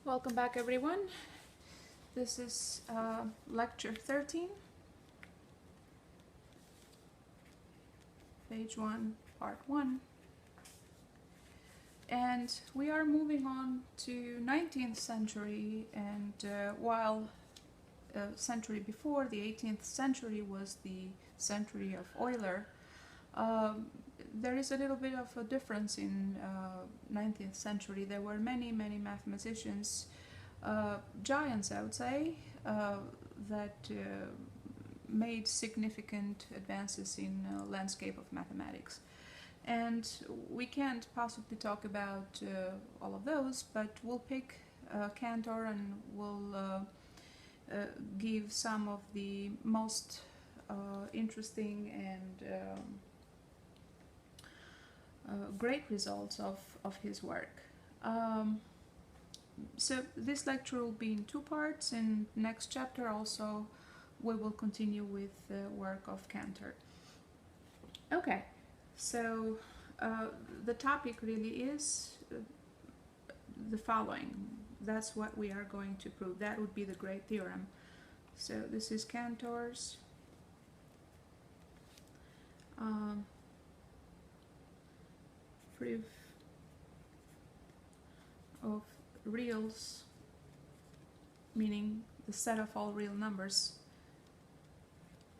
Welcome back, everyone. This is lecture 13, page 1, part 1. And we are moving on to 19th century, and while a century before, the 18th century was the century of Euler, there is a little bit of a difference in 19th century. There were many mathematicians, giants I would say, that made significant advances in landscape of mathematics. And we can't possibly talk about all of those, but we'll pick Cantor and we'll give some of the most interesting and great results of his work. So this lecture will be in two parts. In next chapter also we will continue with the work of Cantor. Okay, so the topic really is the following. That's what we are going to prove. That would be the great theorem. So this is Cantor's proof of reals, meaning the set of all real numbers,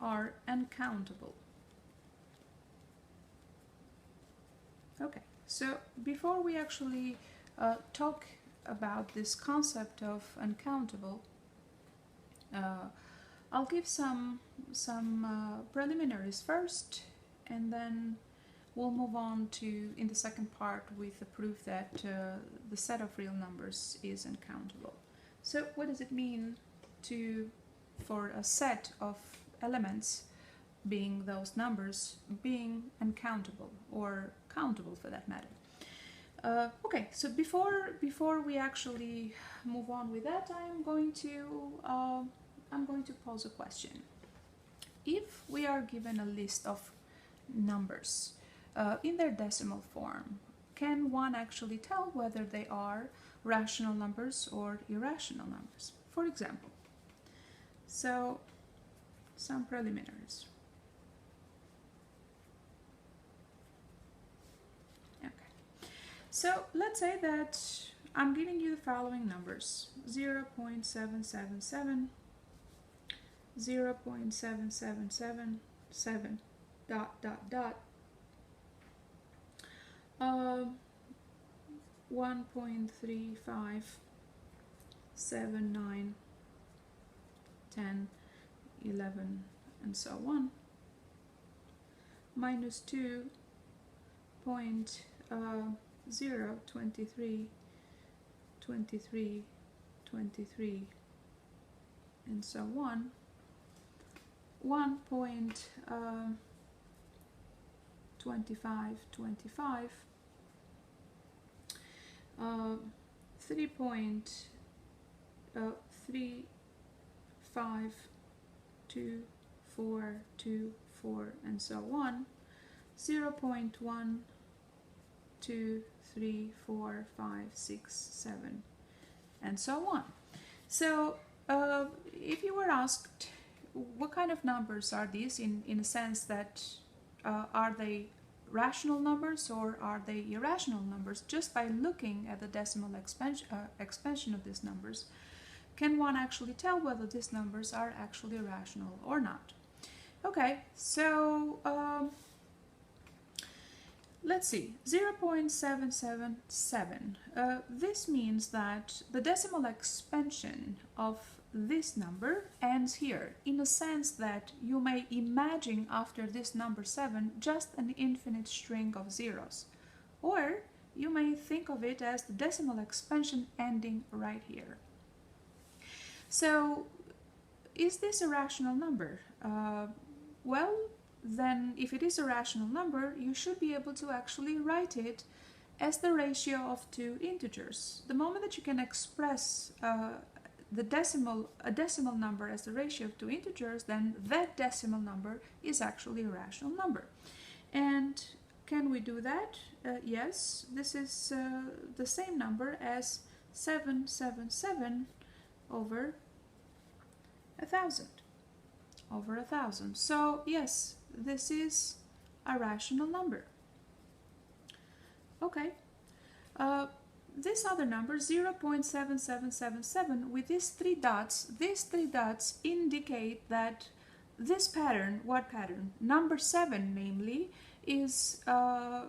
are uncountable. Okay, so before we actually talk about this concept of uncountable, I'll give some preliminaries first, and then we'll move on to, in the second part, with the proof that the set of real numbers is uncountable. So what does it mean for a set of elements, being those numbers, being uncountable, or countable for that matter? Okay, so before we actually move on with that, I'm going to pose a question. If we are given a list of numbers in their decimal form, can one actually tell whether they are rational numbers or irrational numbers? For example, so some preliminaries. Okay, so let's say that I'm giving you the following numbers: 0.777, 0.7777, ... 1.35, 7, 9, 10, 11, and so on, minus 2.0, 23, 23, 23, and so on, 1.25, 25, 3.35, 2, 4, 2, 4, and so on, 0.1, 2, 3, 4, 5, 6, 7, and so on. So if you were asked what kind of numbers are these, in a sense that are they rational numbers or are they irrational numbers, just by looking at the decimal expansion of these numbers, can one actually tell whether these numbers are actually rational or not? Okay, so let's see, 0.777. This means that the decimal expansion of this number ends here, in a sense that you may imagine after this number 7 just an infinite string of zeros, or you may think of it as the decimal expansion ending right here. So is this a rational number? Well, then if it is a rational number, you should be able to actually write it as the ratio of two integers. The moment that you can express a decimal number as the ratio of two integers, then that decimal number is actually a rational number. And can we do that? Yes, this is the same number as 777 over 1,000. Over 1,000. So yes, this is a rational number. Okay. This other number, 0.7777, with these three dots indicate that this pattern, what pattern? Number 7, namely, is the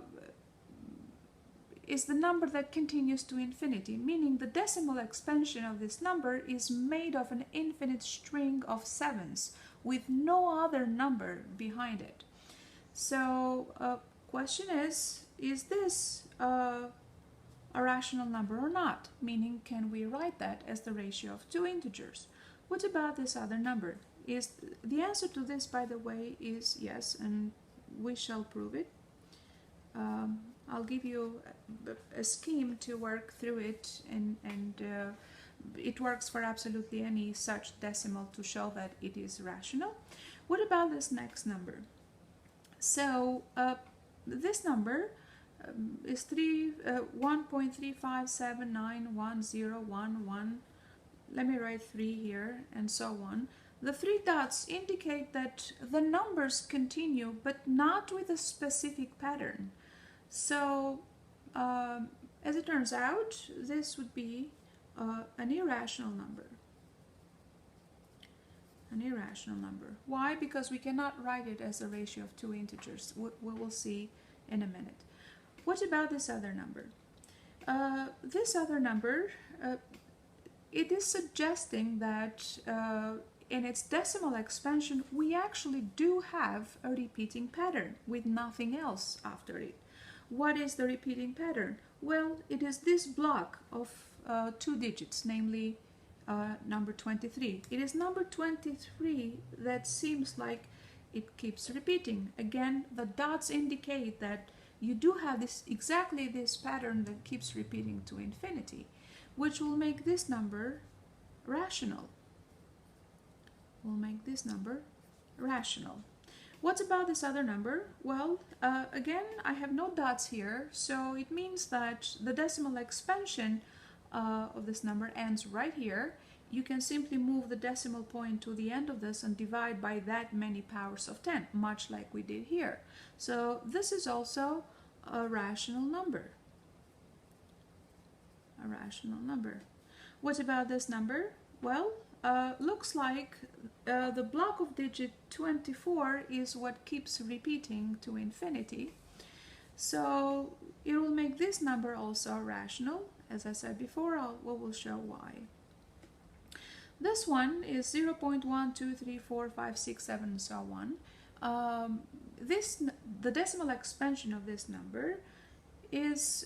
number that continues to infinity, meaning the decimal expansion of this number is made of an infinite string of sevens with no other number behind it. So, question is this a rational number or not? Meaning, can we write that as the ratio of two integers? What about this other number? Is the answer to this, by the way, is yes, and we shall prove it. I'll give you a scheme to work through it, and it works for absolutely any such decimal to show that it is rational. What about this next number? So this number is 1.35791011. Let me write 3 here, and so on. The 3 dots indicate that the numbers continue, but not with a specific pattern. So, as it turns out, this would be an irrational number. An irrational number. Why? Because we cannot write it as a ratio of two integers. We will see in a minute. What about this other number? This other number, it is suggesting that in its decimal expansion, we actually do have a repeating pattern with nothing else after it. What is the repeating pattern? Well, it is this block of 2 digits, namely number 23. It is number 23 that seems like it keeps repeating. Again, the dots indicate that you do have exactly this pattern that keeps repeating to infinity, which will make this number rational. Will make this number rational. What about this other number? Well, again, I have no dots here, so it means that the decimal expansion of this number ends right here. You can simply move the decimal point to the end of this and divide by that many powers of 10, much like we did here. So this is also a rational number. A rational number. What about this number? Well, looks like the block of digit 24 is what keeps repeating to infinity. So it will make this number also rational. As I said before, we will show why. This one is 0.1, 2, 3, 4, 5, 6, 7, and so on. The decimal expansion of this number is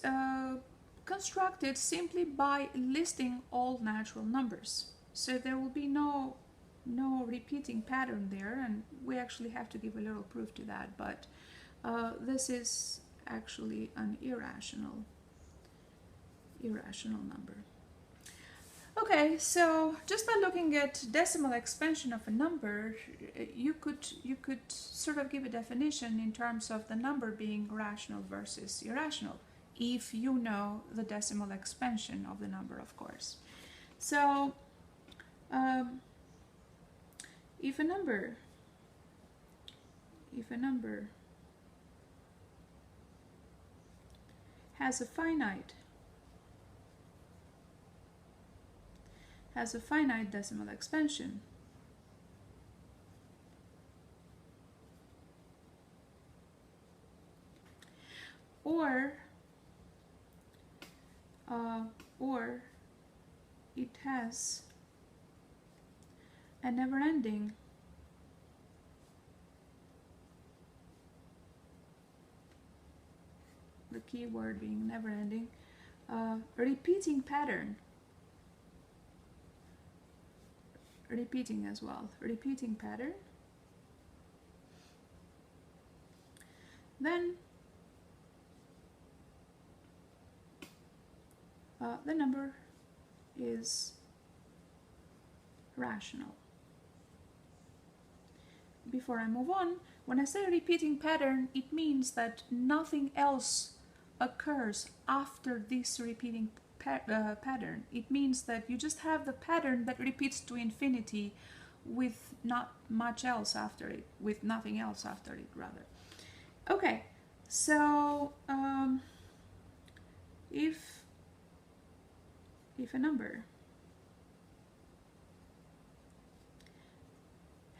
constructed simply by listing all natural numbers. So there will be no repeating pattern there, and we actually have to give a little proof to that, but this is actually an irrational number. Okay, so just by looking at decimal expansion of a number, you could sort of give a definition in terms of the number being rational versus irrational, if you know the decimal expansion of the number, of course. So if a number has a finite decimal expansion, or it has a never-ending the key word being never-ending repeating pattern, repeating as well, repeating pattern, then the number is rational. Before I move on, when I say repeating pattern, it means that nothing else occurs after this repeating pattern. It means that you just have the pattern that repeats to infinity with not much else after it, with nothing else after it, rather. Okay, so if a number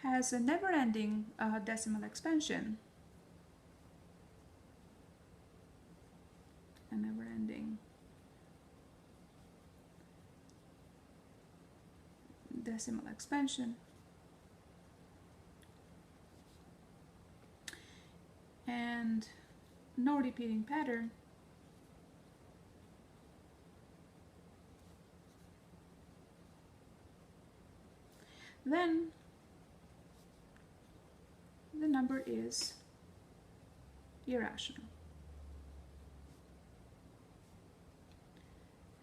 has a never-ending decimal expansion, a never-ending decimal expansion, and no repeating pattern, then the number is irrational.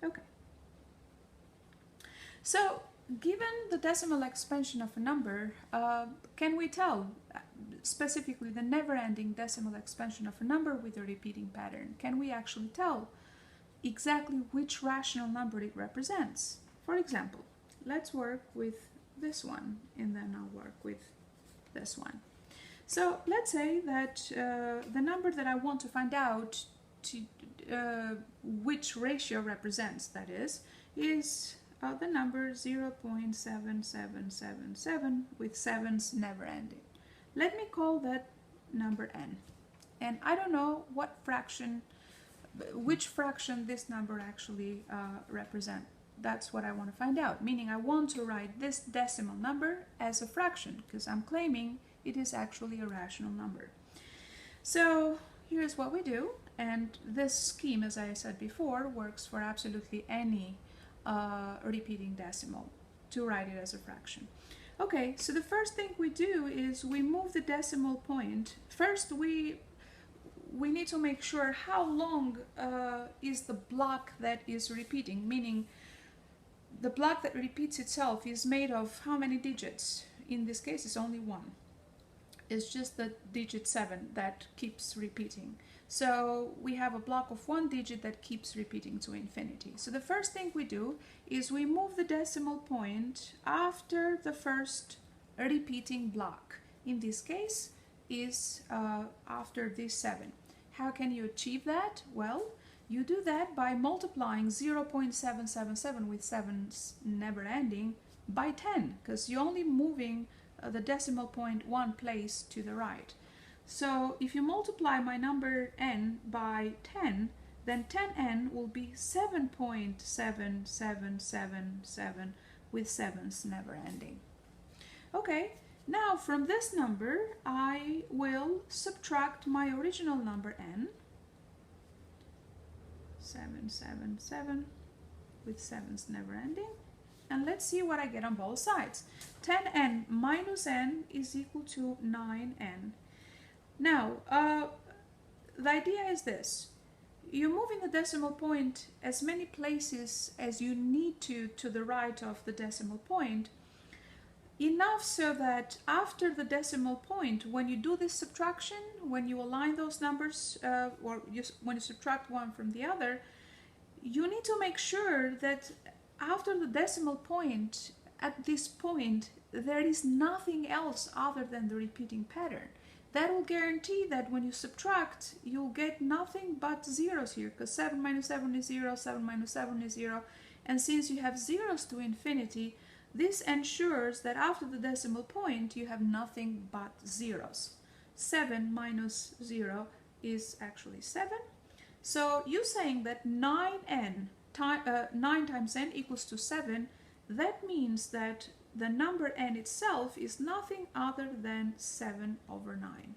Okay. So, given the decimal expansion of a number, can we tell specifically the never-ending decimal expansion of a number with a repeating pattern? Can we actually tell exactly which rational number it represents? For example, let's work with this one, and then I'll work with this one. So let's say that the number that I want to find out which ratio represents, that is the number 0.7777 with 7's never ending. Let me call that number n. And I don't know which fraction this number actually represents. That's what I want to find out, meaning I want to write this decimal number as a fraction, because I'm claiming it is actually a rational number. So here's what we do, and this scheme, as I said before, works for absolutely any repeating decimal to write it as a fraction. Okay, so the first thing we do is we move the decimal point. First, we need to make sure how long is the block that is repeating, meaning the block that repeats itself is made of how many digits? In this case, it's only one. It's just the digit 7 that keeps repeating. So we have a block of one digit that keeps repeating to infinity. So the first thing we do is we move the decimal point after the first repeating block. In this case, is after this 7. How can you achieve that? Well, you do that by multiplying 0.777 with 7's never ending by 10, because you're only moving the decimal point one place to the right. So if you multiply my number n by 10, then 10n will be 7.7777 with 7's never ending. Okay, now from this number I will subtract my original number n, 777 with 7's never ending, and let's see what I get on both sides. 10n minus n is equal to 9n. Now, the idea is this. You're moving the decimal point as many places as you need to the right of the decimal point, enough so that after the decimal point, when you do this subtraction, when you align those numbers, when you subtract one from the other, you need to make sure that after the decimal point, at this point, there is nothing else other than the repeating pattern. That will guarantee that when you subtract, you'll get nothing but zeros here, because 7 minus 7 is 0, 7 minus 7 is 0, and since you have zeros to infinity, this ensures that after the decimal point, you have nothing but zeros. 7 minus 0 is actually 7. So you're saying that 9 times n equals to 7. That means that the number n itself is nothing other than 7 over 9.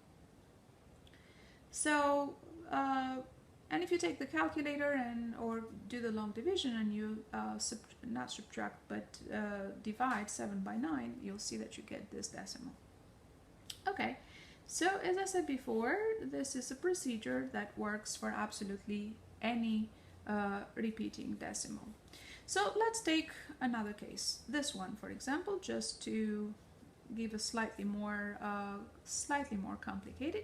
So, and if you take the calculator or do the long division and you not subtract but divide 7 by 9, you'll see that you get this decimal. Okay, so as I said before, this is a procedure that works for absolutely any repeating decimal. So let's take another case, this one for example, just to give a slightly more complicated.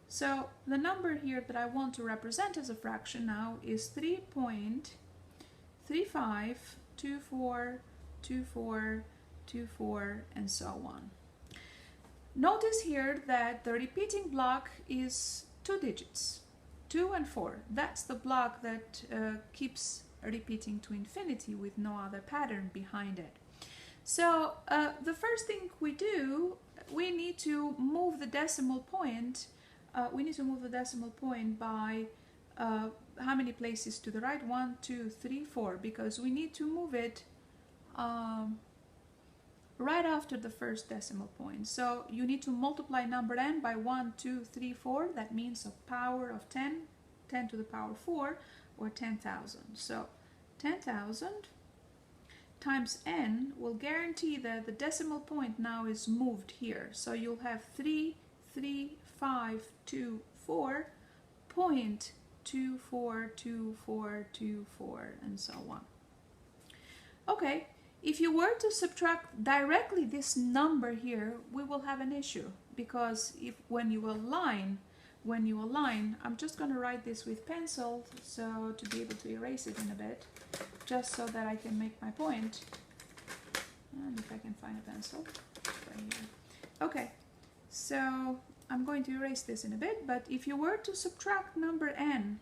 So the number here that I want to represent as a fraction now is 3.3 3, 5, 2, 4, 2, 4, 2, 4, and so on. Notice here that the repeating block is 2 digits, 2 and 4. That's the block that keeps repeating to infinity with no other pattern behind it. So the first thing we do, we need to move the decimal point. By how many places to the right? 1, 2, 3, 4, because we need to move it right after the first decimal point. So you need to multiply number n by 1, 2, 3, 4. That means a power of 10, 10 to the power 4, or 10,000. So 10,000 times n will guarantee that the decimal point now is moved here. So you'll have 3, 3, 5, 2, 4, 0.242424, and so on. Okay, if you were to subtract directly this number here, we will have an issue, because when you align, I'm just going to write this with pencil so to be able to erase it in a bit, just so that I can make my point. And if I can find a pencil right here. Okay, so I'm going to erase this in a bit, but if you were to subtract number n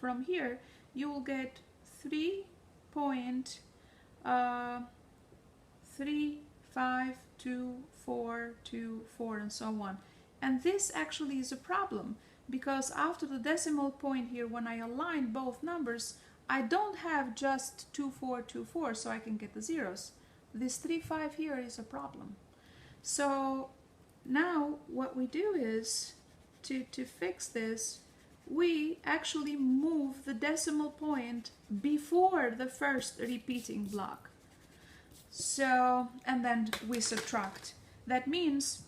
from here, you will get 3.35224, and so on. And this actually is a problem, because after the decimal point here, when I align both numbers, I don't have just 2424, so I can get the zeros. This 35 here is a problem. So now what we do is, to fix this, we actually move the decimal point before the first repeating block. So, and then we subtract. That means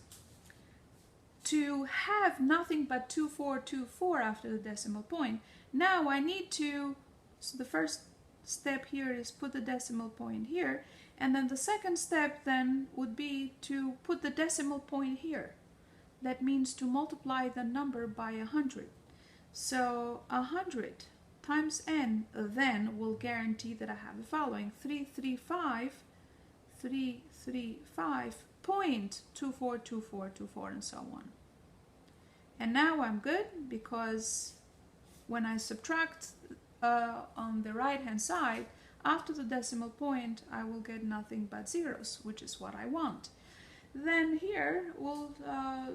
to have nothing but 2424 after the decimal point. Now I need to, so the first step here is put the decimal point here, and then the second step then would be to put the decimal point here. That means to multiply the number by 100. So 100 times n then will guarantee that I have the following: 335.242424, and so on. And now I'm good, because when I subtract on the right hand side, after the decimal point, I will get nothing but zeros, which is what I want. Then here we'll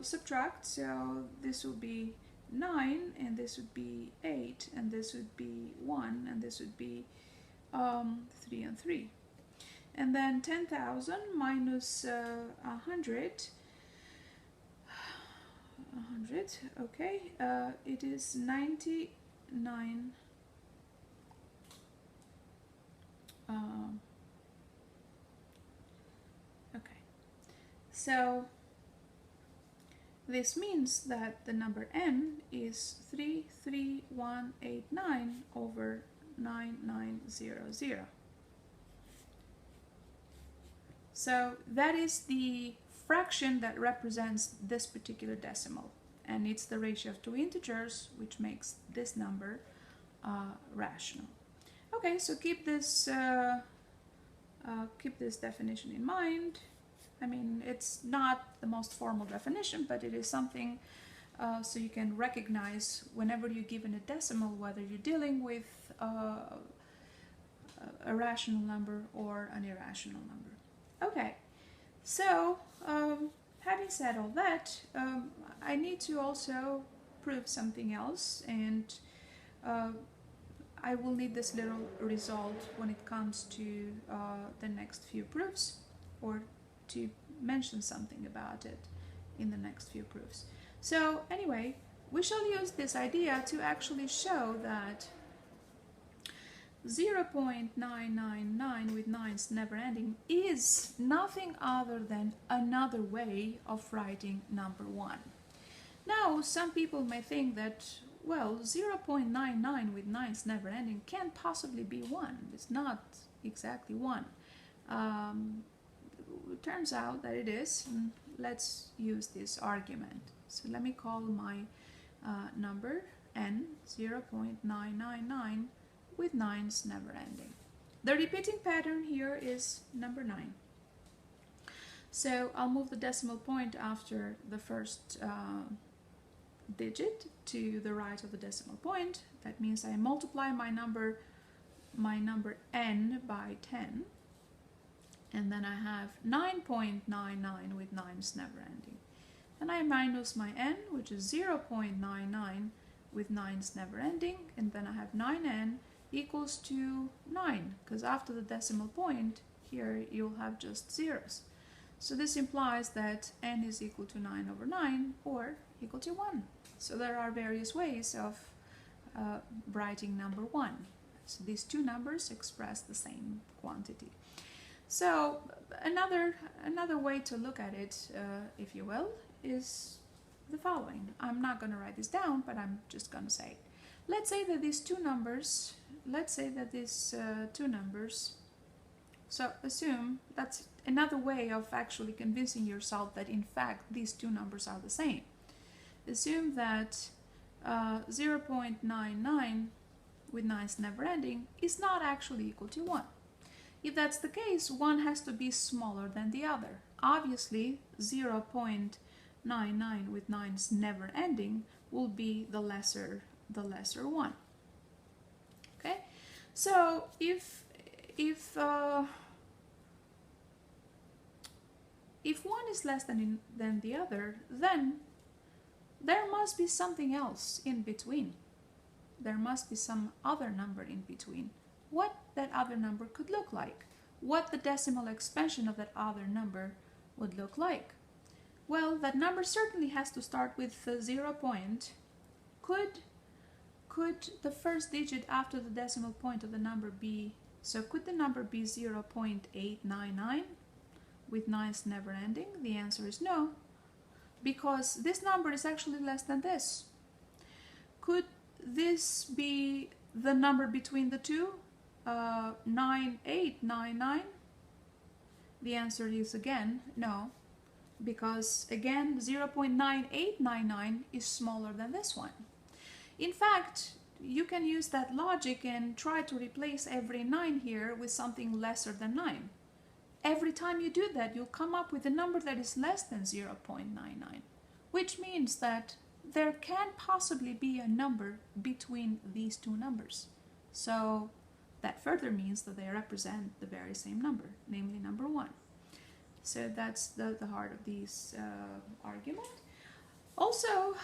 subtract, so this will be 9, and this would be 8, and this would be 1, and this would be 3 and 3. And then 10,000 minus 100, okay, it is 99. Okay, so this means that the number n is 33189 over 9900. So that is the fraction that represents this particular decimal, and it's the ratio of two integers, which makes this number rational. Okay, so keep this definition in mind. I mean, it's not the most formal definition, but it is something so you can recognize whenever you're given a decimal whether you're dealing with a rational number or an irrational number. Okay, so having said all that, I need to also prove something else, and I will need this little result when it comes to the next few proofs, or to mention something about it in the next few proofs. So anyway, we shall use this idea to actually show that 0.999 with 9's never ending is nothing other than another way of writing number 1. Now, some people may think that, well, 0.99 with 9's never ending can't possibly be 1. It's not exactly 1. It turns out that it is. Let's use this argument. So let me call my number n 0.999 with 9's never ending. The repeating pattern here is number 9. So I'll move the decimal point after the first digit to the right of the decimal point. That means I multiply my number n by 10, and then I have 9.99 with 9's never ending. Then I minus my n, which is 0.99 with 9's never ending, and then I have 9n equals to 9, because after the decimal point here you'll have just zeros. So this implies that n is equal to 9 over 9 or equal to 1. So there are various ways of writing number 1. So these two numbers express the same quantity. So another way to look at it, if you will, is the following. I'm not going to write this down, but I'm just going to say it. Let's say that these two numbers, so assume, that's another way of actually convincing yourself that in fact these two numbers are the same. Assume that 0.99 with 9's never ending is not actually equal to 1. If that's the case, one has to be smaller than the other. Obviously, 0.99 with 9's never ending will be the lesser one. Okay, so if one is less than the other, then there must be something else in between. There must be some other number in between. What that other number could look like, what the decimal expansion of that other number would look like. Well, that number certainly has to start with 0 point. Could the first digit after the decimal point of the number be, so could the number be 0.899 with 9's never ending? The answer is no, because this number is actually less than this. Could this be the number between the two, 9899? The answer is again no, because again 0.9899 is smaller than this one. In fact, you can use that logic and try to replace every 9 here with something lesser than 9. Every time you do that, you'll come up with a number that is less than 0.99, which means that there can possibly be a number between these two numbers. So that further means that they represent the very same number, namely number 1. So that's the heart of this argument. Also,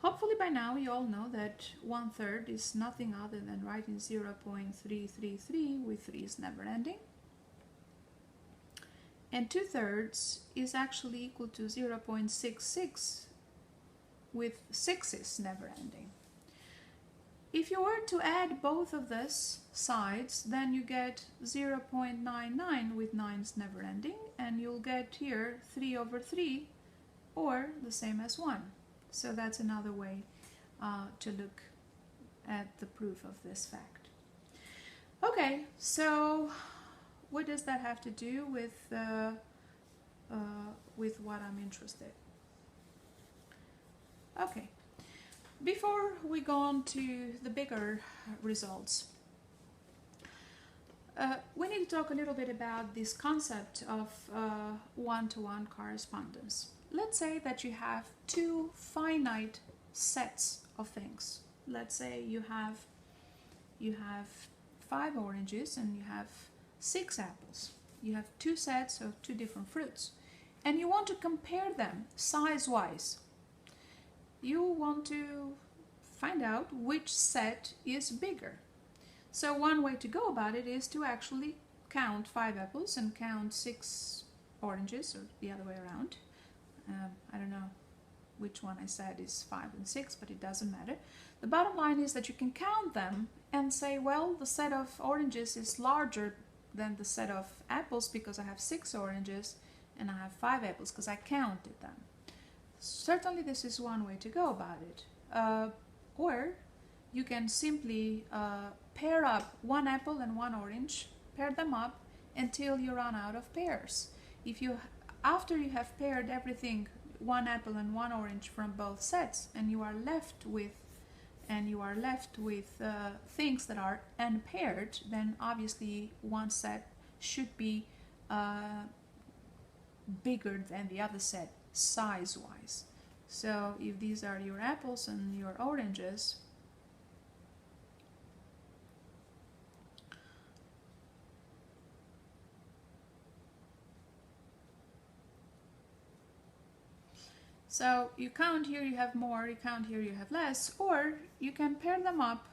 hopefully by now you all know that 1/3 is nothing other than writing 0.333 with 3's never ending. And 2/3 is actually equal to 0.66 with 6's never ending. If you were to add both of these sides, then you get 0.99 with 9's never ending, and you'll get here 3 over 3, or the same as 1. So that's another way to look at the proof of this fact. Okay, so what does that have to do with what I'm interested in? Okay, before we go on to the bigger results, we need to talk a little bit about this concept of one-to-one correspondence. Let's say that you have two finite sets of things. Let's say you have 5 oranges and you have 6 apples. You have 2 sets of 2 different fruits, and you want to compare them size-wise. You want to find out which set is bigger. So one way to go about it is to actually count 5 apples and count 6 oranges, or the other way around. I don't know which one I said is 5 and 6, but it doesn't matter. The bottom line is that you can count them and say, well, the set of oranges is larger than the set of apples because I have 6 oranges and I have 5 apples because I counted them. Certainly this is one way to go about it. Or you can simply pair up 1 apple and 1 orange, pair them up until you run out of pairs. After you have paired everything, 1 apple and 1 orange from both sets, and you are left with and you are left with things that are unpaired, then obviously one set should be bigger than the other set size-wise. So if these are your apples and your oranges, so you count here, you have more, you count here, you have less, or you can pair them up.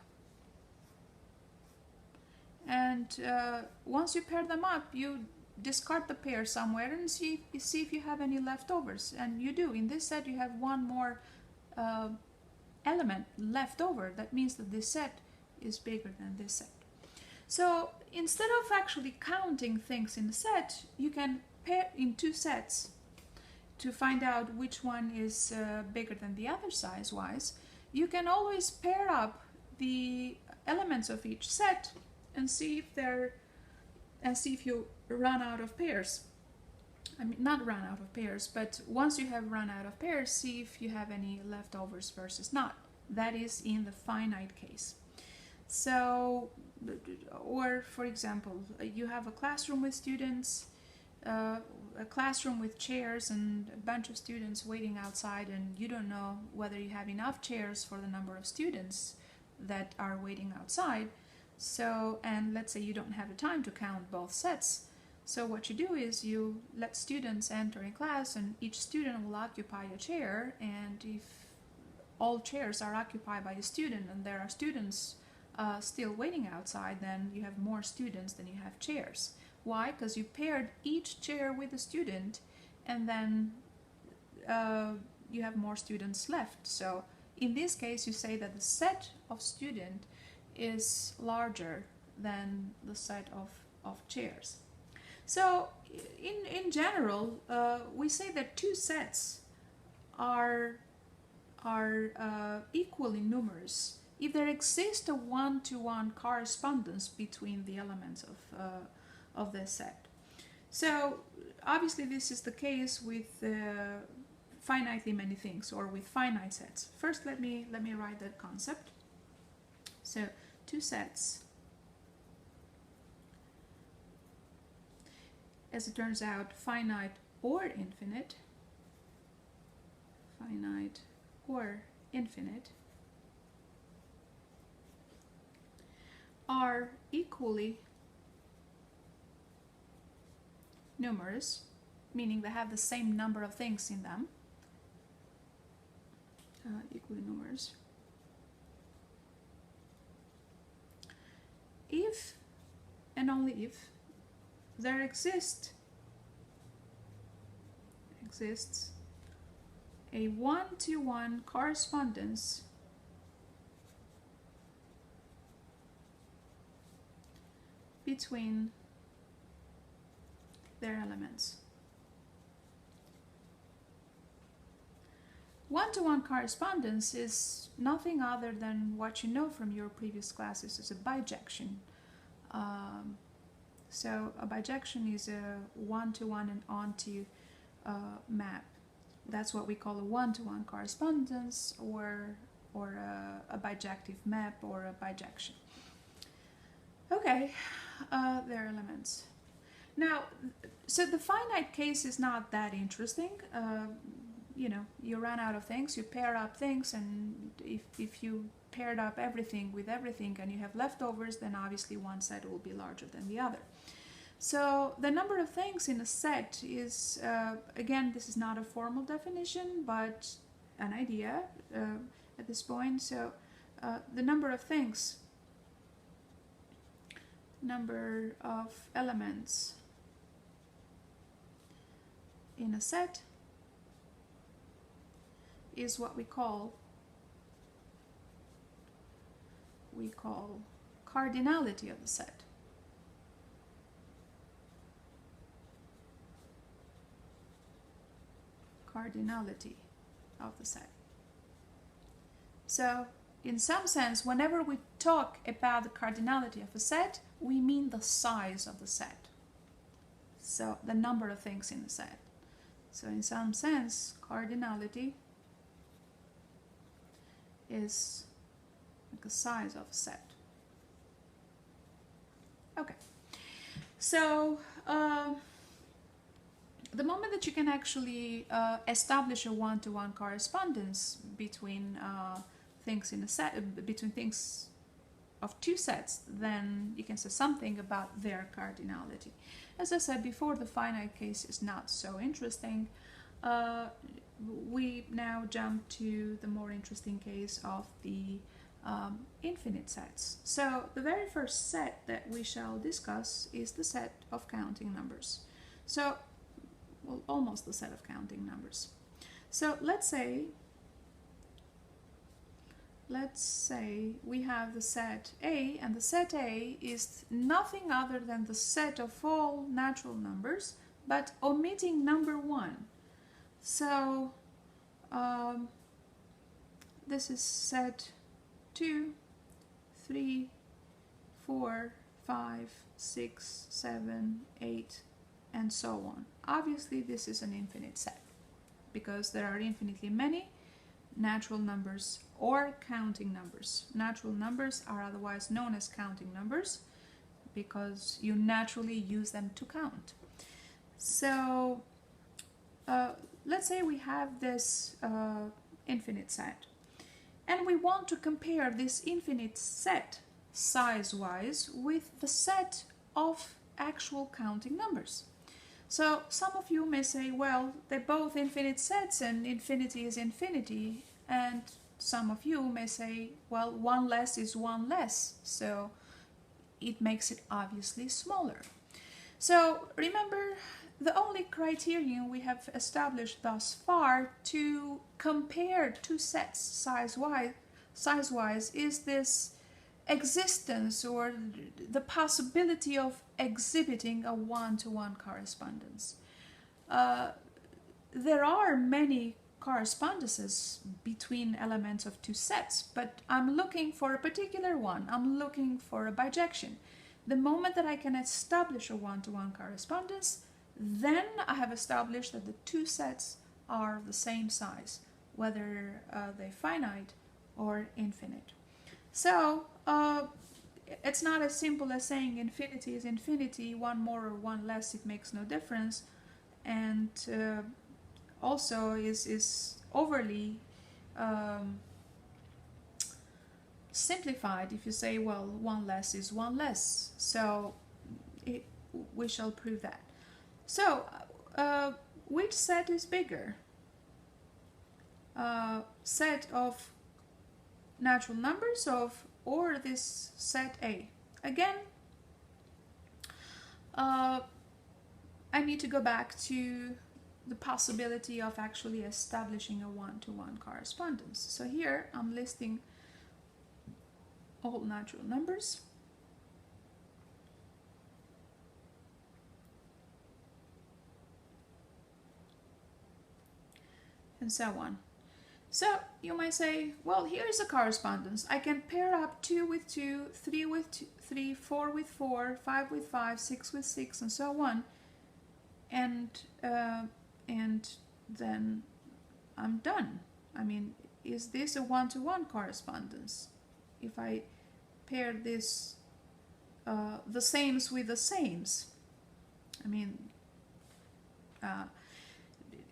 And once you pair them up, you discard the pair somewhere and see if you have any leftovers. And you do. In this set, you have one more element left over. That means that this set is bigger than this set. So instead of actually counting things in the set, you can pair in two sets to find out which one is bigger than the other size-wise. You can always pair up the elements of each set and see if you run out of pairs. I mean, not run out of pairs, but once you have run out of pairs, see if you have any leftovers versus not. That is in the finite case. So, or for example, you have a classroom with students, a classroom with chairs and a bunch of students waiting outside, and you don't know whether you have enough chairs for the number of students that are waiting outside. So, and let's say you don't have the time to count both sets. So what you do is you let students enter in class, and each student will occupy a chair, and if all chairs are occupied by a student and there are students still waiting outside, then you have more students than you have chairs. Why? Because you paired each chair with a student, and then you have more students left. So in this case, you say that the set of student is larger than the set of chairs. So in general, we say that two sets are equally numerous if there exists a one-to-one correspondence between the elements of the set. So obviously this is the case with finitely many things, or with finite sets. First, let me write that concept. So two sets, as it turns out, finite or infinite, are equally numerous, meaning they have the same number of things in them, equally numerous, if and only if there exists a one-to-one correspondence between their elements. One-to-one correspondence is nothing other than what you know from your previous classes as a bijection. So a bijection is a one-to-one and onto map. That's what we call a one-to-one correspondence, or a bijective map, or a bijection. Okay, their elements. Now, so the finite case is not that interesting. You know, you run out of things, you pair up things, and if you paired up everything with everything and you have leftovers, then obviously one set will be larger than the other. So the number of things in a set is, again, this is not a formal definition, but an idea at this point. So the number of things, number of elements in a set is what we call cardinality of the set. Cardinality of the set. So in some sense, whenever we talk about the cardinality of a set, we mean the size of the set. So the number of things in the set. So in some sense, cardinality is like a size of a set. Okay, so the moment that you can actually establish a one-to-one correspondence between things in a set, between things of two sets, then you can say something about their cardinality. As I said before, the finite case is not so interesting. We now jump to the more interesting case of the infinite sets. So the very first set that we shall discuss is the set of counting numbers. So, well, almost the set of counting numbers. So let's say we have the set A, and the set A is nothing other than the set of all natural numbers, but omitting number 1. So this is set 2, 3, 4, 5, 6, 7, 8, and so on. Obviously, this is an infinite set because there are infinitely many natural numbers or counting numbers. Natural numbers are otherwise known as counting numbers because you naturally use them to count. So let's say we have this infinite set, and we want to compare this infinite set size-wise with the set of actual counting numbers. So some of you may say, well, they're both infinite sets and infinity is infinity, and some of you may say, well, one less is one less, so it makes it obviously smaller. So remember, the only criterion we have established thus far to compare two sets size-wise is this existence or the possibility of exhibiting a one-to-one correspondence. There are many correspondences between elements of two sets, but I'm looking for a particular one. I'm looking for a bijection. The moment that I can establish a one-to-one correspondence, then I have established that the two sets are the same size, whether they're finite or infinite. So it's not as simple as saying infinity is infinity, one more or one less, it makes no difference, and also is overly simplified if you say, well, one less is one less. So we shall prove that. So which set is bigger? Set of natural numbers or this set A? Again, I need to go back to the possibility of actually establishing a one-to-one correspondence. So here I'm listing all natural numbers. And so on. So you might say, well, here's a correspondence. I can pair up 2 with 2, 3 with 3, 4 with 4, 5 with 5, 6 with 6, and so on. And then I'm done. I mean, is this a one-to-one correspondence? If I pair this, the sames with the sames, I mean,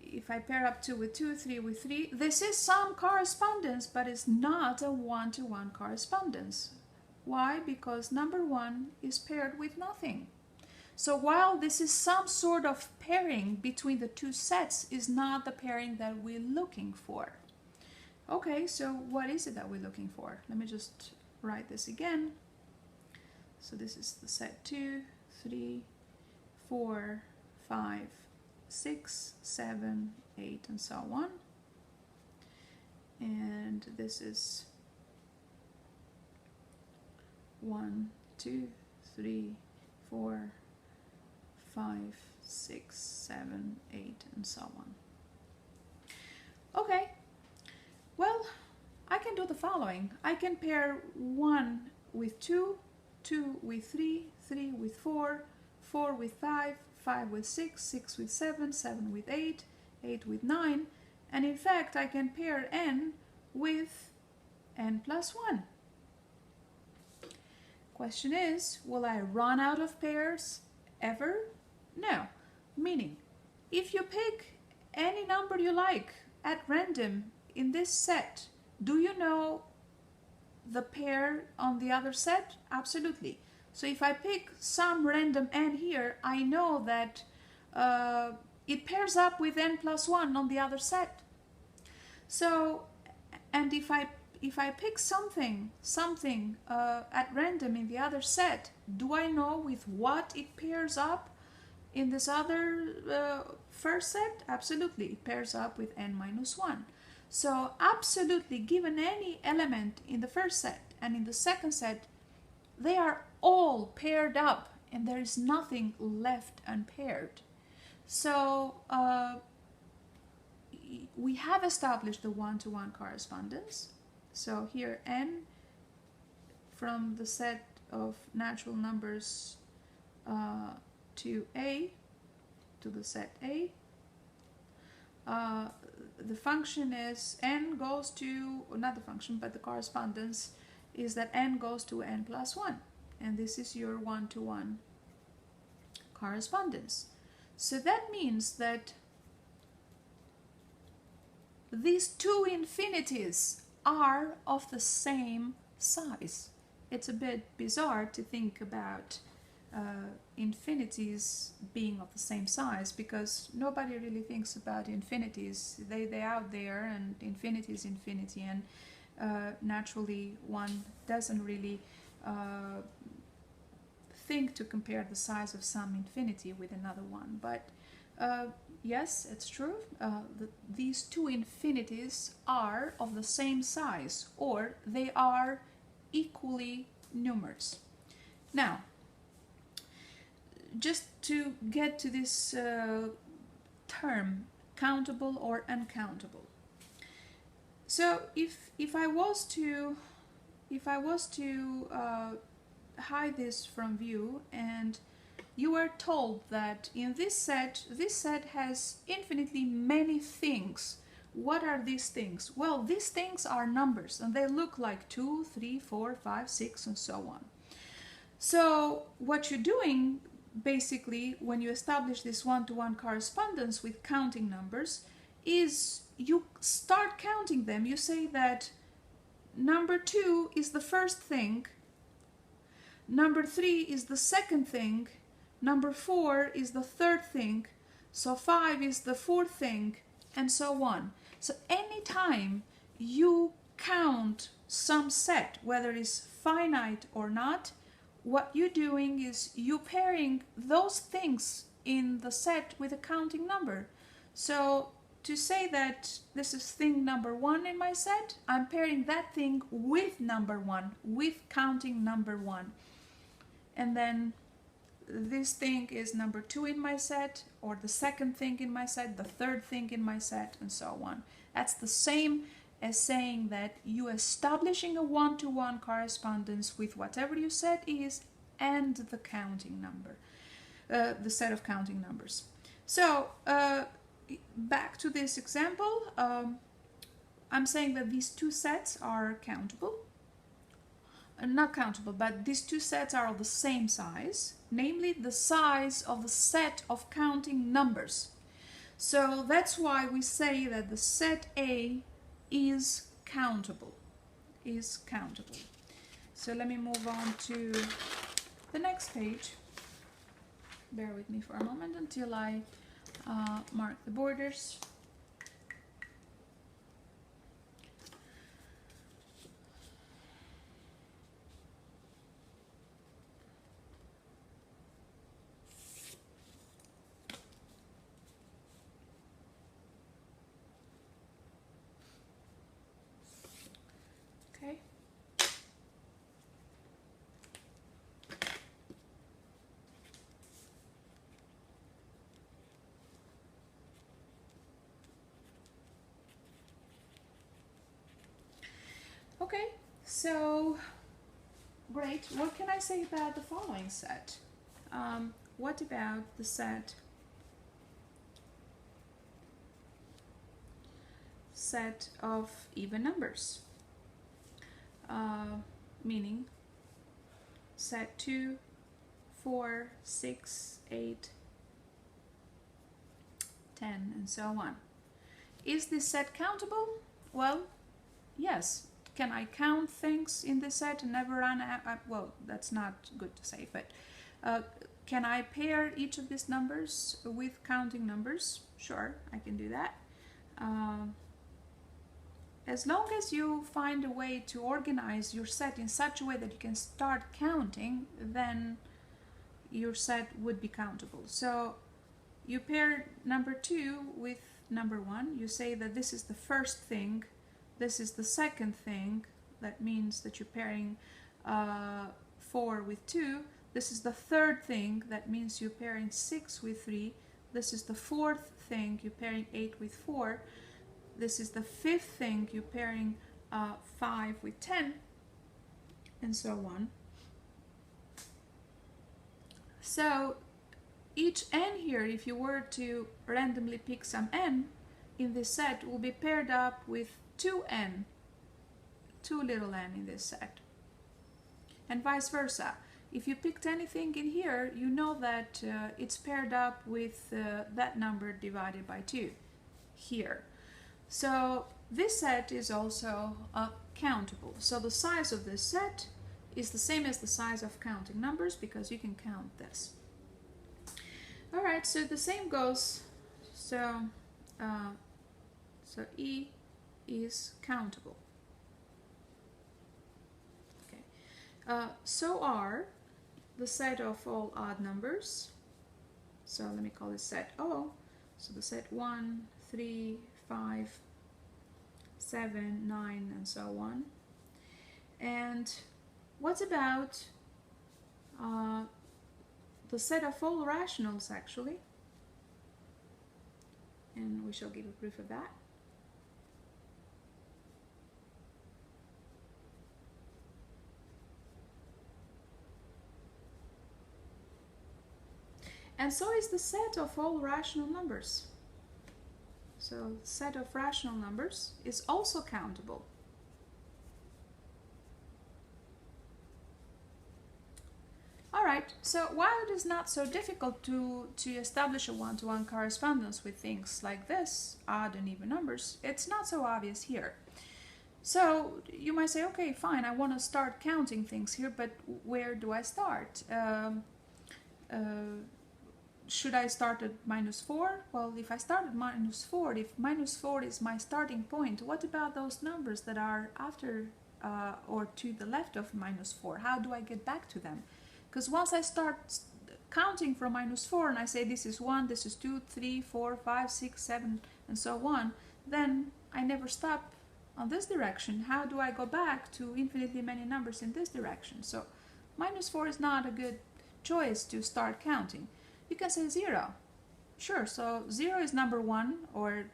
if I pair up 2 with 2, 3 with 3, this is some correspondence, but it's not a one-to-one correspondence. Why? Because number 1 is paired with nothing. So while this is some sort of pairing between the two sets, is not the pairing that we're looking for. Okay, so what is it that we're looking for? Let me just write this again. So this is the set 2, 3, 4, 5, 6, 7, 8, and so on. And this is 1, 2, 3, 4, 5, 6, 7, 8, and so on. Okay, well, I can do the following. I can pair 1 with 2, 2 with 3, 3 with 4, 4 with 5, 5 with 6, 6 with 7, 7 with 8, 8 with 9, and in fact I can pair n with n plus 1. Question is, will I run out of pairs ever? No. Meaning, if you pick any number you like at random in this set, do you know the pair on the other set? Absolutely. So if I pick some random n here, I know that it pairs up with n plus 1 on the other set. So, and if I pick something at random in the other set, do I know with what it pairs up in this other first set? Absolutely, it pairs up with n minus 1. So absolutely, given any element in the first set and in the second set, they are all paired up and there is nothing left unpaired. So we have established the one-to-one correspondence. So here n from the set of natural numbers to A, to the set A. The function is n goes to, not the function, but the correspondence is that n goes to n plus 1. And this is your one-to-one correspondence. So that means that these two infinities are of the same size. It's a bit bizarre to think about infinities being of the same size, because nobody really thinks about infinities. They're out there, and infinity is infinity, and naturally one doesn't really think to compare the size of some infinity with another one. But yes, it's true. These two infinities are of the same size, or they are equally numerous. Now, just to get to this term, countable or uncountable. So if I was to hide this from view, and you are told that in this set has infinitely many things. What are these things? Well, these things are numbers, and they look like 2, 3, 4, 5, 6, and so on. So what you're doing, basically, when you establish this one-to-one correspondence with counting numbers, is you start counting them. You say that number 2 is the first thing, number 3 is the second thing, number 4 is the third thing, so 5 is the fourth thing, and so on. So anytime you count some set, whether it's finite or not, what you're doing is you pairing those things in the set with a counting number. So to say that this is thing number 1 in my set, I'm pairing that thing with number 1, with counting number 1. And then this thing is number 2 in my set, or the second thing in my set, the third thing in my set, and so on. That's the same as saying that you establishing a one-to-one correspondence with whatever your set is and the counting number, the set of counting numbers. So back to this example, I'm saying that these two sets are countable. Not countable, but these two sets are of the same size, namely the size of the set of counting numbers. So that's why we say that the set A is countable. So let me move on to the next page. Bear with me for a moment until I mark the borders. Okay. Okay, so great. What can I say about the following set? What about the set of even numbers? Meaning set 2, 4, 6, 8, 10, and so on. Is this set countable? Well, yes. Can I count things in this set and never run out? Well, that's not good to say, but can I pair each of these numbers with counting numbers? Sure, I can do that. As long as you find a way to organize your set in such a way that you can start counting, then your set would be countable. So you pair number 2 with number 1. You say that this is the first thing, this is the second thing. That means that you're pairing 4 with 2. This is the third thing. That means you're pairing 6 with 3. This is the fourth thing. You're pairing 8 with 4. This is the fifth thing. You're pairing 5 with 10, and so on. So each n here, if you were to randomly pick some n in this set, will be paired up with 2n, 2 little n in this set, and vice versa. If you picked anything in here, you know that it's paired up with that number divided by 2 here. So this set is also countable. So the size of this set is the same as the size of counting numbers, because you can count this. Alright, so the same goes. So E is countable. Okay. So are the set of all odd numbers. So let me call this set O. So the set 1, 3, 5, 7, 9, and so on. And what about the set of all rationals, actually? And we shall give a proof of that. And so is the set of all rational numbers. So the set of rational numbers is also countable. Alright, so while it is not so difficult to establish a one-to-one correspondence with things like this, odd and even numbers, it's not so obvious here. So you might say, okay, fine, I want to start counting things here, but where do I start? Should I start at -4? Well, if I start at -4, if -4 is my starting point, what about those numbers that are after or to the left of -4? How do I get back to them? Because once I start counting from -4 and I say this is 1, this is 2, 3, 4, 5, 6, 7, and so on, then I never stop on this direction. How do I go back to infinitely many numbers in this direction? So -4 is not a good choice to start counting. You can say 0. Sure, so 0 is number 1, or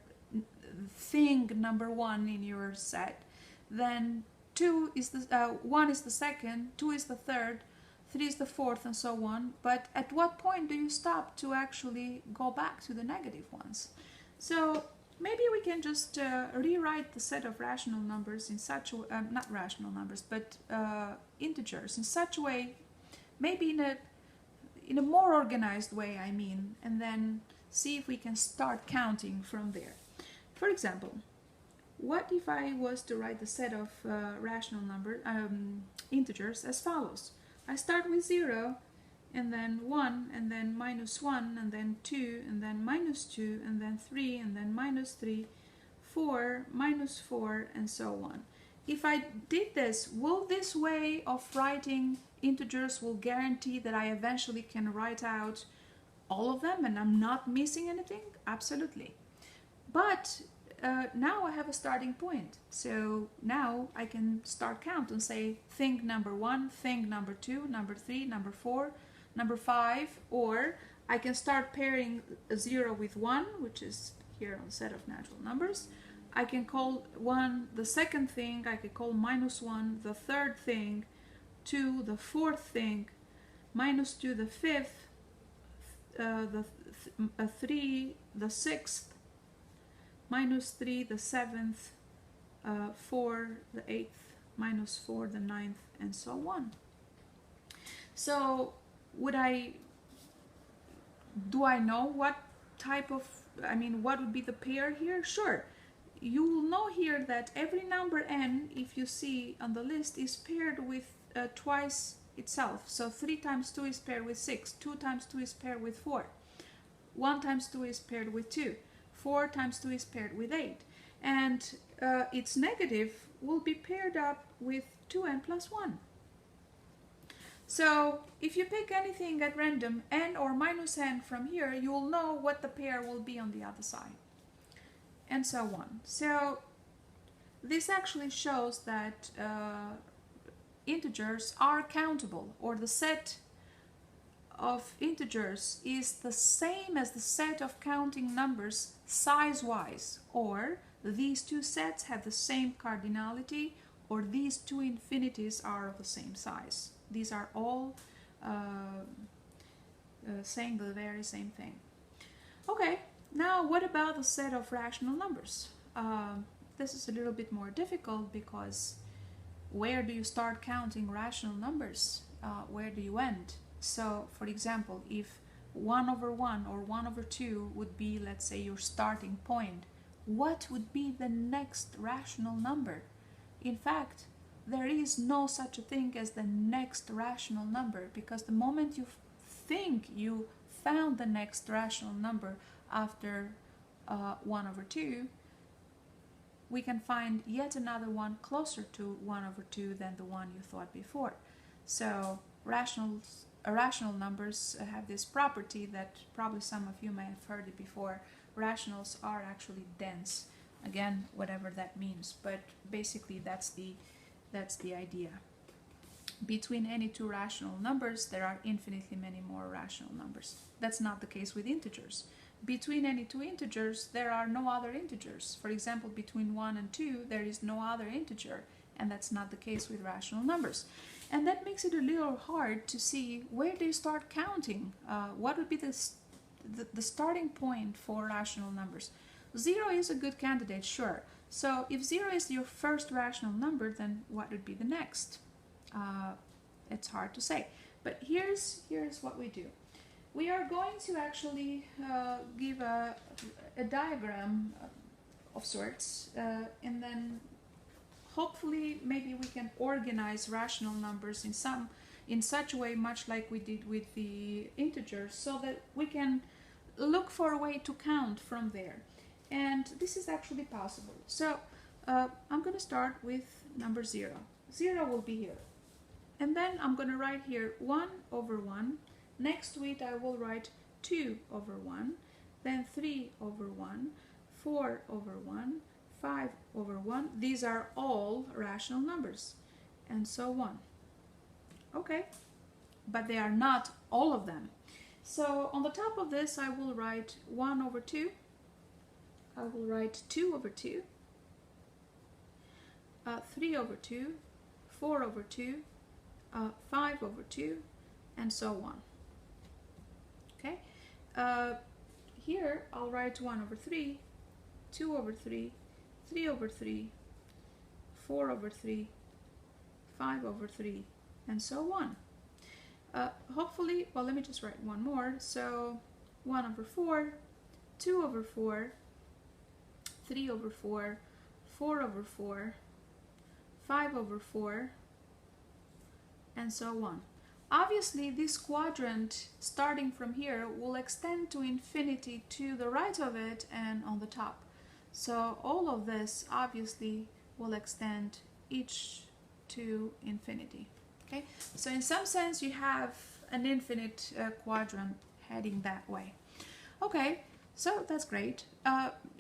thing number 1 in your set. Then 2 is the 1 is the second, 2 is the third, 3 is the fourth, and so on. But at what point do you stop to actually go back to the negative ones? So maybe we can just rewrite the set of rational numbers in such a not rational numbers, but integers in such a way, maybe in a more organized way, I mean, and then see if we can start counting from there. For example, what if I was to write the set of rational number integers as follows? I start with 0, and then 1, and then -1, and then 2, and then -2, and then 3, and then -3, 4, -4, and so on. If I did this, will this way of writing integers will guarantee that I eventually can write out all of them and I'm not missing anything? Absolutely. But now I have a starting point. So now I can start count and say thing number 1, thing number 2, number 3, number 4, number 5, or I can start pairing 0 with 1, which is here on set of natural numbers. I can call 1 the second thing, I could call -1 the third thing, 2 the fourth thing, -2 the fifth, 3 the sixth, -3 the seventh, 4 the eighth, -4 the ninth, and so on. So do I know what type of, what would be the pair here? Sure. You will know here that every number n, if you see on the list, is paired with twice itself. So 3 times 2 is paired with 6, 2 times 2 is paired with 4, 1 times 2 is paired with 2, 4 times 2 is paired with 8. And its negative will be paired up with 2n plus 1. So if you pick anything at random, n or minus n from here, you will know what the pair will be on the other side, and so on. So this actually shows that integers are countable, or the set of integers is the same as the set of counting numbers size-wise, or these two sets have the same cardinality, or these two infinities are of the same size. These are all saying the very same thing. Okay, now what about the set of rational numbers? This is a little bit more difficult, because where do you start counting rational numbers? Where do you end? So, for example, if 1 over 1 or 1 over 2 would be, let's say, your starting point, what would be the next rational number? In fact, there is no such a thing as the next rational number, because the moment you think you found the next rational number after 1 over 2, we can find yet another one closer to 1 over 2 than the one you thought before. So irrational numbers have this property that probably some of you may have heard it before. Rationals are actually dense. Again, whatever that means, but basically that's the idea. Between any two rational numbers, there are infinitely many more rational numbers. That's not the case with integers. Between any two integers, there are no other integers. For example, between 1 and 2, there is no other integer, and that's not the case with rational numbers. And that makes it a little hard to see where do you start counting. What would be the starting point for rational numbers? 0 is a good candidate, sure. So if 0 is your first rational number, then what would be the next? It's hard to say. But here's what we do. We are going to actually give a diagram of sorts, and then hopefully maybe we can organize rational numbers in such a way, much like we did with the integers, so that we can look for a way to count from there. And this is actually possible. So I'm going to start with number 0. 0 will be here. And then I'm going to write here 1 over 1. Next to it I will write 2 over 1. Then 3 over 1. 4 over 1. 5 over 1. These are all rational numbers. And so on. Okay. But they are not all of them. So on the top of this I will write 1 over 2. I will write 2 over 2, 3 over 2, 4 over 2, 5 over 2, and so on. Okay? Here I'll write 1 over 3, 2 over 3, 3 over 3, 4 over 3, 5 over 3, and so on. Hopefully, well, let me just write one more. So 1 over 4, 2 over 4, 3 over 4, 4 over 4, 5 over 4, and so on. Obviously, this quadrant, starting from here, will extend to infinity to the right of it and on the top. So all of this, obviously, will extend each to infinity. Okay? So in some sense, you have an infinite quadrant heading that way. Okay, so that's great.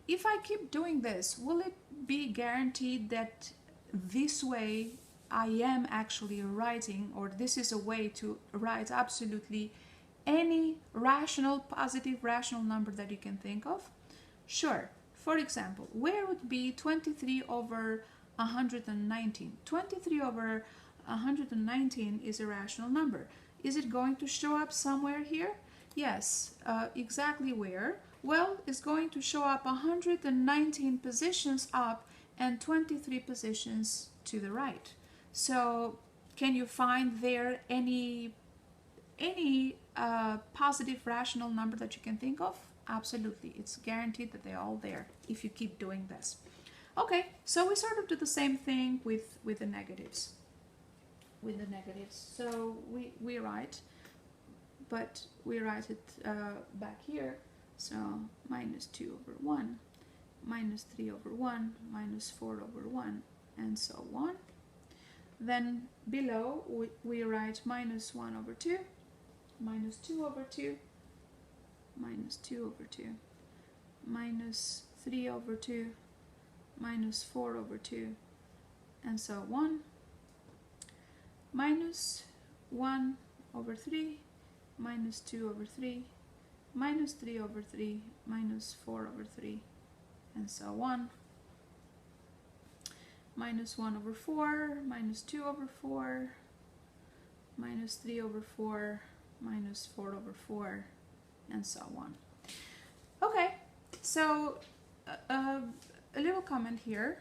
If I keep doing this, will it be guaranteed that this way I am actually writing, or this is a way to write absolutely any rational, positive rational number that you can think of? Sure. For example, where would be 23 over 119? 23 over 119 is a rational number. Is it going to show up somewhere here? Yes. Exactly where? Well, it's going to show up 119 positions up and 23 positions to the right. So can you find there any any positive rational number that you can think of, absolutely, it's guaranteed that they're all there if you keep doing this. Okay, so we sort of do the same thing with the negatives. So we write, but we write it back here. So minus 2 over 1, minus 3 over 1, minus 4 over 1, and so on. Then below we write minus 1 over 2, minus 2 over 2, minus 2 over 2, minus 3 over 2, minus 4 over 2, and so on. Minus 1 over 3, minus 2 over 3, minus 3 over 3, minus 4 over 3, and so on. Minus 1 over 4, minus 2 over 4, minus 3 over 4, minus 4 over 4, and so on. Okay, so a little comment here.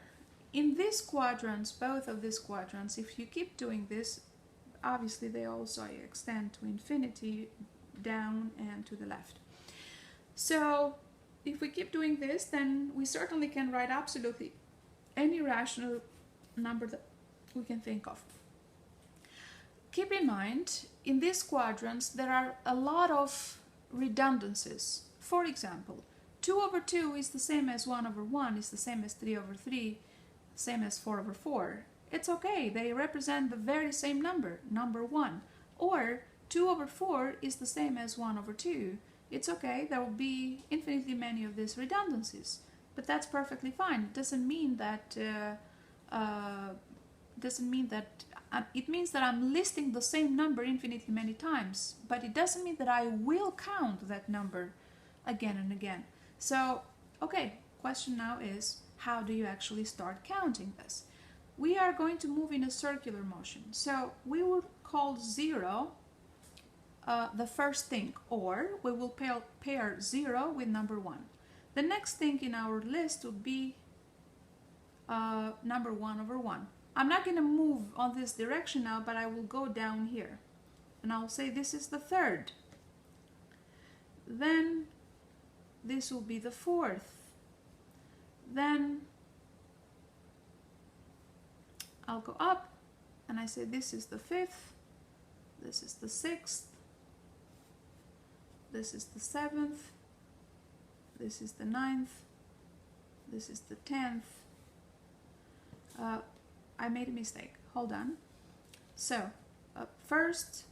In these quadrants, both of these quadrants, if you keep doing this, obviously they also extend to infinity, down and to the left. So if we keep doing this, then we certainly can write absolutely any rational number that we can think of. Keep in mind, in these quadrants there are a lot of redundancies. For example, 2 over 2 is the same as 1 over 1, is the same as 3 over 3, same as 4 over 4. It's okay, they represent the very same number, number 1. Or 2 over 4 is the same as 1 over 2. It's okay, there will be infinitely many of these redundancies, but that's perfectly fine. It doesn't mean that it means that I'm listing the same number infinitely many times, but it doesn't mean that I will count that number again and again. So, okay, question now is, how do you actually start counting this? We are going to move in a circular motion. So we will call 0 the first thing, or we will pair 0 with number 1. The next thing in our list would be number 1 over 1. I'm not going to move on this direction now, but I will go down here. And I'll say this is the third. Then this will be the fourth. Then I'll go up and I say this is the fifth. This is the sixth. This is the seventh. This is the ninth. This is the 10th. I made a mistake. Hold on. So, first,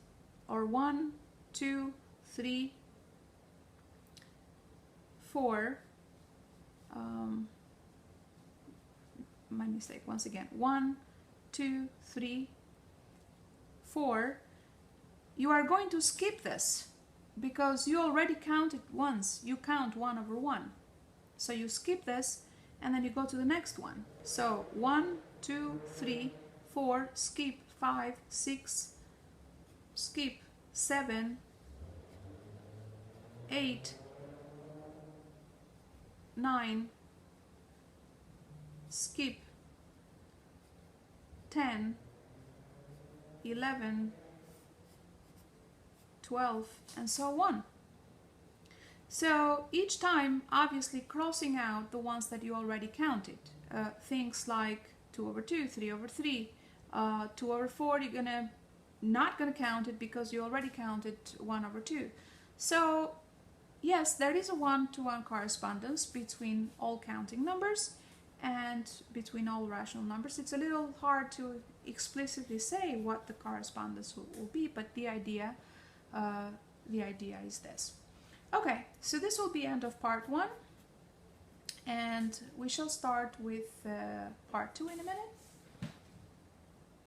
or 1, 2, 3, 4. My mistake once again. 1, 2, 3, 4. You are going to skip this because you already counted once. You count 1 over 1. So you skip this and then you go to the next one. So 1, 2, 3, 4, skip 5, 6, skip 7, 8, 9, skip 10, 11, 12, and so on. So each time, obviously crossing out the ones that you already counted. Things like 2 over 2, 3 over 3, 2 over 4, you're not gonna count it because you already counted 1 over 2. So yes, there is a one-to-one correspondence between all counting numbers and between all rational numbers. It's a little hard to explicitly say what the correspondence will be, but the idea is this. Okay, so this will be end of part 1, and we shall start with part 2 in a minute.